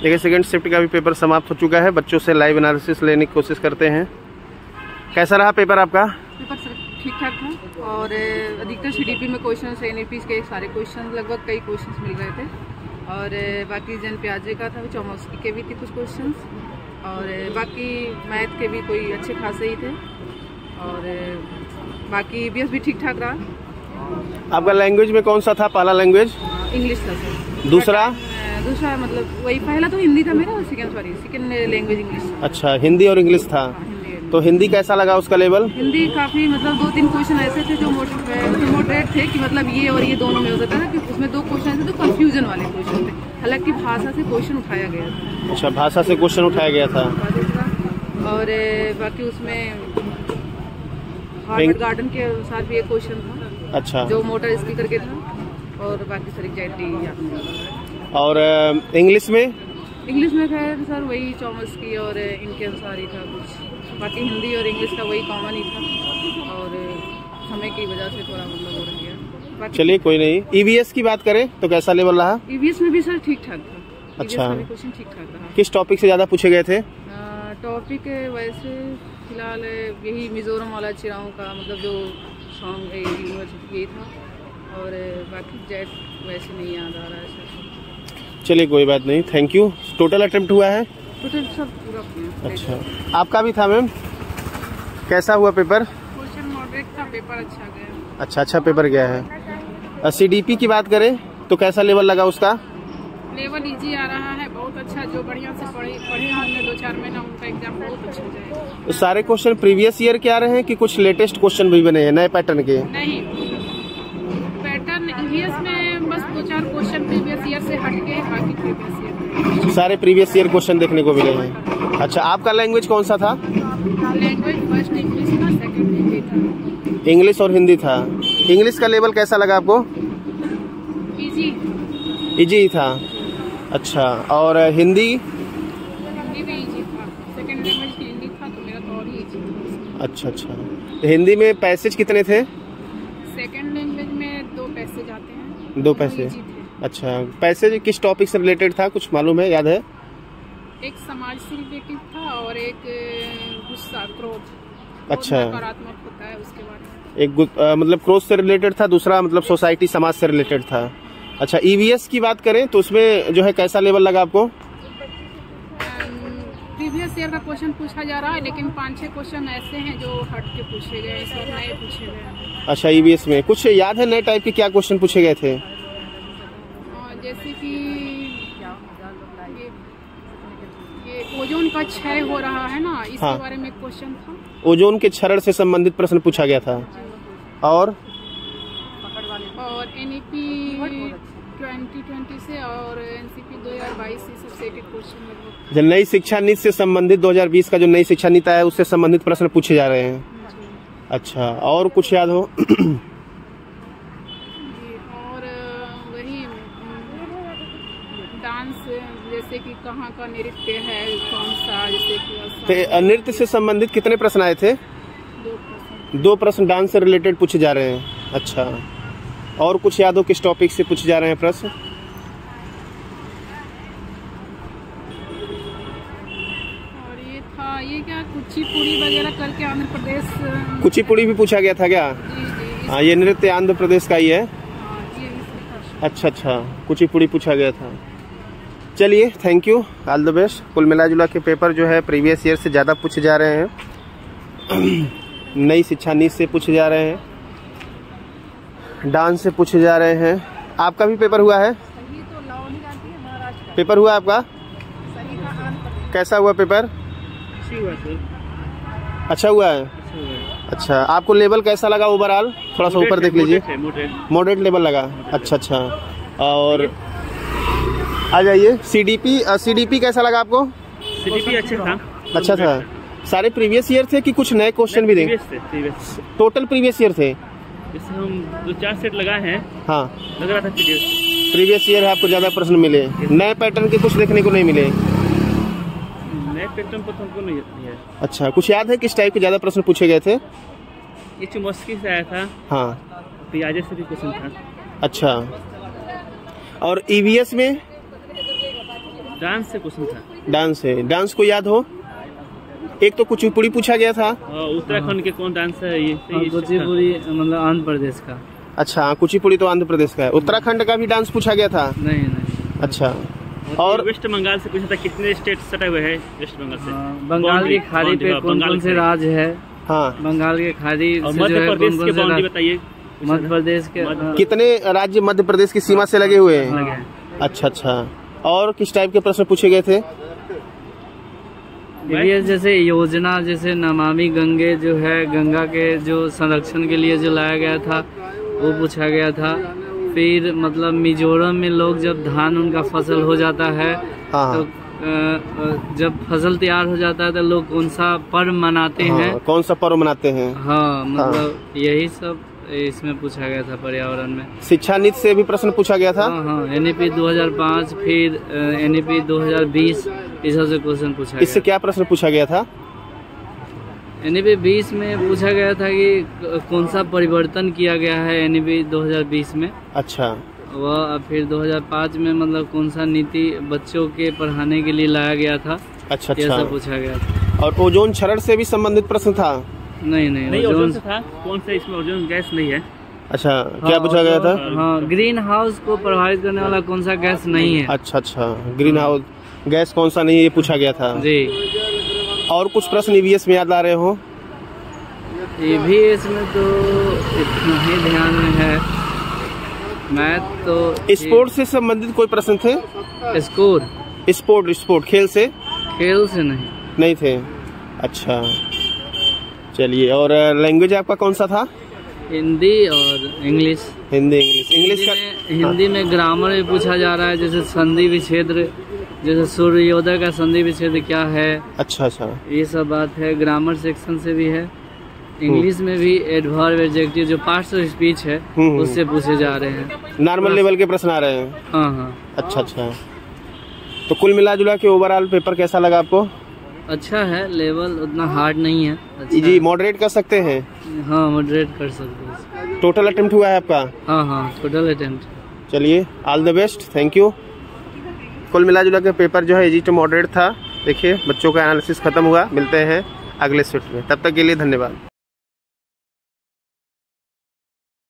देखिए second shift का भी पेपर समाप्त हो चुका है। बच्चों से लाइव एनालिसिस लेने की कोशिश करते हैं। कैसा रहा पेपर आपका? पेपर ठीक ठाक था और अधिकतर सीडीपी में क्वेश्चन, एनईपी के सारे क्वेश्चन, लगभग कई क्वेश्चन मिल रहे थे। और बाकी जन प्याजे का था, चौमस्की के भी थे कुछ क्वेश्चन, और बाकी मैथ के भी कोई अच्छे खासे ही थे। और बाकी ईवीएस भी ठीक ठाक रहा। आपका लैंग्वेज में कौन सा था? पहला लैंग्वेज इंग्लिश था सर। दूसरा मतलब वही, पहला तो हिंदी था मेरा, सेकंड लैंग्वेज इंग्लिश। अच्छा, हिंदी और इंग्लिश था। तो हिंदी कैसा लगा उसका लेवल? हिंदी काफ़ी, मतलब 2-3 क्वेश्चन ऐसे थे जो मोडरेट थे कि मतलब ये और ये दोनों में हो सकता था, कि उसमें 2 क्वेश्चन ऐसे तो कंफ्यूजन वाले क्वेश्चन थे। हालांकि भाषा से क्वेश्चन उठाया गया था। अच्छा, भाषा से क्वेश्चन उठाया गया था। और बाकी उसमें हार्वर्ड गार्डन के अनुसार भी एक क्वेश्चन था। अच्छा, जो मोटर स्किल करके था। और बाकी सर एग्जैक्टली। और इंग्लिश में? इंग्लिश में खैर सर वही चौमस्की और इनके अनुसार ही था कुछ। बाकी हिंदी और इंग्लिश का वही कॉमन ही था, और समय की वजह से थोड़ा मतलब हो गया। चलिए कोई नहीं। ईवीएस की बात करें तो कैसा लेवल रहा? ईवीएस में भी सर ठीक ठाक था। अच्छा, क्वेश्चन ठीक ठाक रहा। किस टॉपिक से ज्यादा पूछे गए थे? टॉपिक वैसे फिलहाल यही मिजोरम वाला चिराओं का, मतलब जो सॉन्ग यूनिवर्सिटी यही था। और बाकी जेट वैसे नहीं याद आ रहा है सर। चलिए कोई बात नहीं, थैंक यू। टोटल अटेम्प्ट हुआ है? टोटल सब पूरा किया। अच्छा, आपका भी था मैम? कैसा हुआ पेपर? क्वेश्चन मॉडरेट था, पेपर अच्छा गया। अच्छा पेपर गया है। सीडीपी की बात करें तो कैसा लेवल लगा उसका? लेवल इजी आ रहा है, बहुत अच्छा। जो बढ़िया से पढ़े होंगे 2-4 महीना, उनका एग्जाम बहुत अच्छा जाएगा। तो सारे क्वेश्चन प्रीवियस ईयर के आ रहे हैं कि कुछ लेटेस्ट क्वेश्चन भी बने हैं नए पैटर्न के? नहीं, पैटर्न ईवीएस में बस 2-4 क्वेश्चन प्रीवियस ईयर से हट के, बाकी प्रीवियस ईयर सारे प्रीवियस ईयर क्वेश्चन देखने को मिले हैं। अच्छा, आपका लैंग्वेज कौन सा था? लैंग्वेज फर्स्ट इंग्लिश था, सेकंड हिंदी था। इंग्लिश और हिंदी था। इंग्लिश का लेवल कैसा लगा आपको? इजी ही था। अच्छा, और हिंदी? हिंदी भी इजी था। सेकंड लैंग्वेज हिंदी था तो मेरा तो और ही इजी था। अच्छा। हिंदी में पैसेज कितने थे? सेकंड लैंग्वेज में 2 पैसेज आते हैं। 2 पैसेज। अच्छा, पैसेज किस टॉपिक से रिलेटेड था, कुछ मालूम है, याद है? एक समाज से रिलेटेड था और एक गुस्सा, क्रोध। अच्छा, नकारात्मक होता है उसके बारे में। एक मतलब क्रोध से रिलेटेड था, दूसरा मतलब सोसाइटी समाज से रिलेटेड था। अच्छा, ईवीएस की बात करें तो उसमें जो है कैसा लेवल लगा आपको? प्रीवियस ईयर का क्वेश्चन पूछा जा रहा है, लेकिन 5-6 क्वेश्चन ऐसे हैं जो हट के पूछे गए, इस बार नए पूछे गए। अच्छा, ईवीएस में कुछ याद है नए टाइप के क्या क्वेश्चन पूछे गए थे? जैसे कि ये ओजोन का क्षय हो रहा है ना, इसके बारे में क्वेश्चन था। ओजोन के क्षरण से संबंधित प्रश्न पूछा गया था। और एनईपी 2020 से और एनसीपी 2022 से सबसे एक क्वेश्चन। जो नई शिक्षा नीति से संबंधित 2020 का जो नई शिक्षा नीति है उससे संबंधित प्रश्न पूछे जा रहे हैं। अच्छा, और कुछ याद हो? और वही डांस, जैसे कि कहाँ का नृत्य है, कौन सा, जैसे कि नृत्य से संबंधित कितने प्रश्न आए थे? 2 प्रश्न डांस से रिलेटेड पूछे जा रहे हैं। अच्छा, और कुछ याद हो किस टॉपिक से पूछे जा रहे हैं प्रश्न? और ये था, ये क्या कुचिपुड़ी वगैरह करके आंध्र प्रदेश। कुचिपुड़ी भी पूछा गया था क्या? जी। हाँ, ये नृत्य आंध्र प्रदेश का ही है। अच्छा, कुचिपुड़ी पूछा गया था। चलिए, thank you, all the best. कुल मिला जुला के पेपर जो है प्रीवियस ईयर से ज़्यादा पूछे जा रहे हैं। नई शिक्षा नीति से पूछे जा रहे हैं, डांस से पूछे जा रहे हैं। आपका भी पेपर हुआ है? पेपर हुआ आपका? कैसा हुआ पेपर? अच्छा हुआ है। अच्छा, आपको लेवल कैसा लगा ओवरऑल? थोड़ा सा ऊपर देख लीजिए। मॉडरेट लेवल लगा। अच्छा, और आ जाइए सीडीपी कैसा लगा आपको? सीडीपी अच्छा था। सारे प्रीवियस ईयर थे कि कुछ नए क्वेश्चन भी थे? टोटल प्रीवियस ईयर थे। जैसे हम 2-4 सेट लगाए हैं। हाँ, लग रहा था प्रीवियस ईयर आपको ज्यादा प्रश्न मिले, नए पैटर्न के कुछ देखने को नहीं मिले। नए पैटर्न पर हमको नहीं है। अच्छा, कुछ याद है किस टाइप के ज्यादा प्रश्न पूछे गए थे? ये चौमस्की से आया था। हाँ, प्याजे से भी क्वेश्चन था। अच्छा, और ईवीएस में डांस से क्वेश्चन था। डांस है, डांस को याद हो? एक तो कुचिपुड़ी पूछा गया था। उत्तराखंड के कौन डांस है ये? कुचिपुड़ी मतलब आंध्र प्रदेश का। अच्छा, कुचिपुड़ी तो आंध्र प्रदेश का है। उत्तराखंड का भी डांस पूछा गया था? नहीं नहीं। अच्छा, और वेस्ट बंगाल से पूछा था कितने स्टेट सटे हुए हैं वेस्ट बंगाल से? बंगाल की खाड़ी पे कौन कौन से राज्य है? हाँ, बंगाल की खाड़ी से मध्य प्रदेश के बाउंड्री बताइए। मध्य प्रदेश के कितने राज्य मध्य प्रदेश की सीमा से लगे हुए हैं? अच्छा अच्छा, और किस टाइप के प्रश्न पूछे गए थे? ये जैसे योजना, जैसे नमामि गंगे जो है, गंगा के जो संरक्षण के लिए जो लाया गया था वो पूछा गया था। फिर मतलब मिजोरम में लोग जब धान उनका फसल हो जाता है, हाँ, तो जब फसल तैयार हो जाता है तो लोग कौन सा पर्व मनाते हाँ, हैं? कौन सा पर्व मनाते हैं? हाँ, मतलब यही सब इसमें पूछा गया था पर्यावरण में। शिक्षा नीति से भी प्रश्न पूछा गया था। हाँ, NEP 2005, फिर NEP 2020, इस सबसे क्वेश्चन पूछा गया। इससे क्या प्रश्न पूछा गया था? NEP 20 में पूछा गया था कि कौन सा परिवर्तन किया गया है NEP 2020 में। अच्छा, वह फिर 2005 में मतलब कौन सा नीति बच्चों के पढ़ाने के लिए लाया गया था। अच्छा ये अच्छा, सब पूछा गया था। और ओजोन क्षरण से भी संबंधित प्रश्न था? नहीं, ओजोन से था। कौन सा इसमें ओजोन गैस नहीं है? अच्छा, क्या पूछा गया था? हाँ, ग्रीन हाउस को प्रभावित करने वाला कौन सा गैस नहीं है? अच्छा अच्छा, ग्रीन हाउस गैस कौन सा नहीं है, ये पूछा गया था जी। और कुछ प्रश्न EVS में याद आ रहे हो? EVS में तो इतना ही ध्यान में है। मैथ तो स्पोर्ट से संबंधित कोई प्रश्न थे? स्पोर्ट खेल से नहीं थे। अच्छा, चलिए, और लैंग्वेज आपका कौन सा था? हिंदी और इंग्लिश। इंग्लिश का हिंदी में ग्रामर भी पूछा जा रहा है, जैसे संधि विच्छेद, जैसे सूर्योदय का संधि विच्छेद क्या है। अच्छा अच्छा, ये सब बात है। ग्रामर सेक्शन से भी है। इंग्लिश में भी एडवर्ब, एडजेक्टिव, जो पार्ट्स ऑफ स्पीच है उससे पूछे जा रहे हैं। नॉर्मल लेवल के प्रश्न आ रहे हैं। हाँ। अच्छा अच्छा, तो कुल मिला जुला के ओवरऑल पेपर कैसा लगा आपको? अच्छा है, लेवल उतना हार्ड नहीं है। अच्छा जी, मॉडरेट कर सकते हैं? हाँ, मॉडरेट कर सकते हैं। टोटल अटेम्प्ट हुआ है आपका? हाँ, टोटल अटेम्प्ट। चलिए, all the best, thank you. कुल मिला जुला के पेपर जो है इजी टू मॉडरेट था। देखिए, बच्चों का एनालिसिस खत्म हुआ। मिलते हैं अगले शिफ्ट में, तब तक के लिए धन्यवाद।